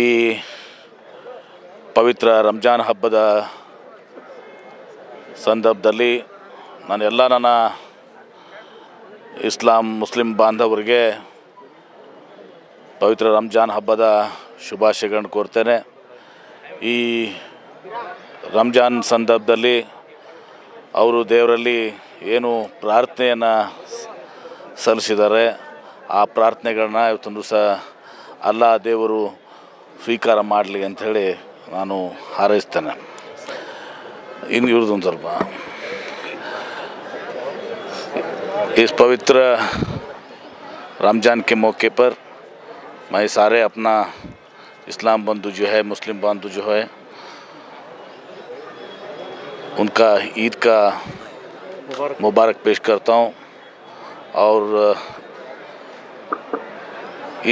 ಈ ಪವಿತ್ರ ರಂಜಾನ್ ಹಬ್ಬದ ಸಂದರ್ಭದಲ್ಲಿ ನನ್ನ ಮುಸ್ಲಿಂ ಬಾಂಧವರಿಗೆ ಪವಿತ್ರ ರಂಜಾನ್ ಹಬ್ಬದ ಶುಭಾಶಯಗಳನ್ನು ಕೋರ್ತೇನೆ. ಈ ರಂಜಾನ್ ಸಂದರ್ಭದಲ್ಲಿ ಅವರು ದೇವರಲ್ಲಿ ಏನು ಪ್ರಾರ್ಥನೆಯನ್ನು ಸಲ್ಲಿಸಿದ್ದಾರೆ, ಆ ಪ್ರಾರ್ಥನೆಗಳನ್ನ ಇವತ್ತೊಂದು ದಿವಸ ಅಲ್ಲಾ ದೇವರು ಸ್ವೀಕಾರ ಮಾಡಲಿ ಅಂಥೇಳಿ ನಾನು ಹಾರೈಸ್ತೇನೆ. ಇನ್ನು ಇವ್ರದ್ದೊಂದು ಸ್ವಲ್ಪ इस पवित्र रमज़ान के मौके पर मैं सारे अपना इस्लाम बंधु जो है, मुस्लिम बंधु जो है, उनका ईद का मुबारक पेश करता हूँ. और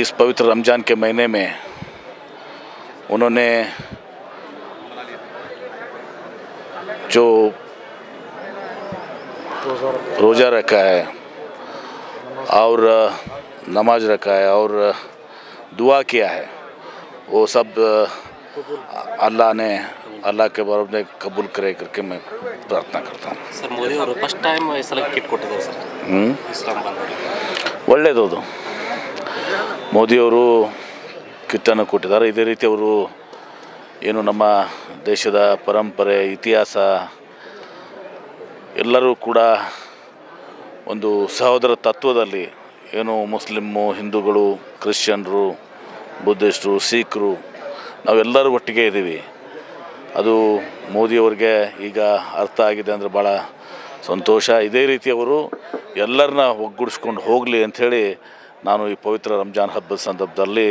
इस पवित्र रमज़ान के महीने में उन्होंने जो रोज़ा रखा है और नमाज रखा है और दुआ किया है, वो सब अल्लाह के बरब ने कबूल करे करके मैं प्रार्थना करता हूँ. सर, मोदी ಅವರು ಫಸ್ಟ್ ಟೈಮ್ ಈ ಸಲ ಕಿಟ್ ಕೊಟ್ಟಿದ್ದಾರೆ ಸರ್ ಇಸ್ಲಾಂ ಬಂದವರಿಗೆ. ಒಳ್ಳೆಯದು. ಮೋದಿಯವರು ಕಿಟ್ಟನ್ನು ಕೊಟ್ಟಿದ್ದಾರೆ. ಇದೇ ರೀತಿ ಅವರು ಏನು ನಮ್ಮ ದೇಶದ ಪರಂಪರೆ, ಇತಿಹಾಸ ಎಲ್ಲರೂ ಕೂಡ ಒಂದು ಸಹೋದರ ತತ್ವದಲ್ಲಿ ಏನು ಮುಸ್ಲಿಮ್ಮು, ಹಿಂದೂಗಳು, ಕ್ರಿಶ್ಚಿಯನ್ರು, ಬುದ್ಧಿಸ್ಟರು, ಸಿಖ್ರು ನಾವೆಲ್ಲರೂ ಒಟ್ಟಿಗೆ ಇದ್ದೀವಿ. ಅದು ಮೋದಿಯವ್ರಿಗೆ ಈಗ ಅರ್ಥ ಆಗಿದೆ ಅಂದರೆ ಭಾಳ ಸಂತೋಷ. ಇದೇ ರೀತಿ ಅವರು ಎಲ್ಲರನ್ನ ಒಗ್ಗೂಡಿಸ್ಕೊಂಡು ಹೋಗಲಿ ಅಂಥೇಳಿ ನಾನು ಈ ಪವಿತ್ರ ರಂಜಾನ್ ಹಬ್ಬದ ಸಂದರ್ಭದಲ್ಲಿ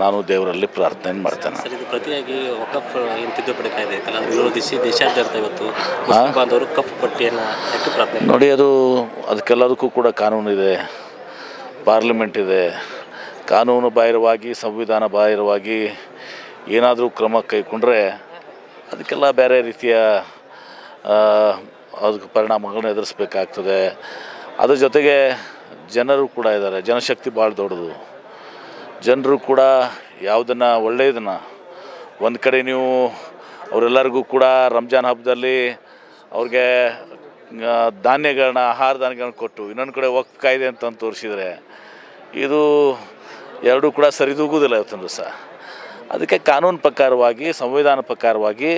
ನಾನು ದೇವರಲ್ಲಿ ಪ್ರಾರ್ಥನೆ ಮಾಡ್ತೇನೆ. ಸರ್, ಇದು ಪ್ರತಿಯಾಗಿ ವಕಫ್ ಏನು ತಿದ್ದುಪಡಿ ಕಾಯ್ದೆ ಐತಲ್ಲ, ಅದು ವಿರೋಧಿಸಿ ದೇಶಾದ್ಯಂತ ಇವತ್ತು ಮುಸ್ಲಿಂ ಬಾಂಧವರು ಕಫ್ ಪಟ್ಟಿಯನ್ನು ಯಾಕೆ ಪ್ರಾರ್ಥನೆ ನೋಡಿ, ಅದಕ್ಕೆಲ್ಲದಕ್ಕೂ ಕೂಡ ಕಾನೂನು ಇದೆ, ಪಾರ್ಲಿಮೆಂಟ್ ಇದೆ. ಕಾನೂನು ಬಾಹಿರವಾಗಿ, ಸಂವಿಧಾನ ಬಾಹಿರವಾಗಿ ಏನಾದರೂ ಕ್ರಮ ಕೈಗೊಂಡ್ರೆ ಅದಕ್ಕೆಲ್ಲ ಬೇರೆ ರೀತಿಯ ಅದಕ್ಕೆ ಪರಿಣಾಮಗಳನ್ನ ಎದುರಿಸಬೇಕಾಗ್ತದೆ. ಅದ್ರ ಜೊತೆಗೆ ಜನರು ಕೂಡ ಇದ್ದಾರೆ, ಜನಶಕ್ತಿ ಭಾಳ ದೊಡ್ಡದು. ಜನರು ಕೂಡ ಯಾವುದನ್ನು ಒಳ್ಳೆಯದನ್ನು ಒಂದು ಕಡೆ ನೀವು ಅವರೆಲ್ಲರಿಗೂ ಕೂಡ ರಂಜಾನ್ ಹಬ್ಬದಲ್ಲಿ ಅವ್ರಿಗೆ ಆಹಾರ ಧಾನ್ಯಗಳನ್ನ ಕೊಟ್ಟು ಇನ್ನೊಂದು ಕಡೆ ವಕ್ಫ್ ಕಾಯ್ದೆ ಅಂತ ತೋರಿಸಿದರೆ ಇದು ಎರಡೂ ಕೂಡ ಸರಿದೂಗುವುದಿಲ್ಲ ಇವತ್ತೊಂದು ದಿವಸ. ಅದಕ್ಕೆ ಕಾನೂನು ಪ್ರಕಾರವಾಗಿ, ಸಂವಿಧಾನ ಪ್ರಕಾರವಾಗಿ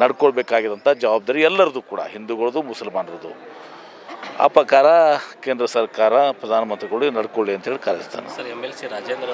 ನಡ್ಕೊಳ್ಬೇಕಾಗಿದ್ದಂಥ ಜವಾಬ್ದಾರಿ ಎಲ್ಲರದು ಕೂಡ, ಹಿಂದೂಗಳದು, ಮುಸಲ್ಮಾನರದು. ಆ ಪ್ರಕಾರ ಕೇಂದ್ರ ಸರ್ಕಾರ, ಪ್ರಧಾನಮಂತ್ರಿಗಳು ನಡ್ಕೊಳ್ಳಿ ಅಂತೇಳಿ ಕರೆಸ್ತಾನೆ. Sir, MLC Rajendra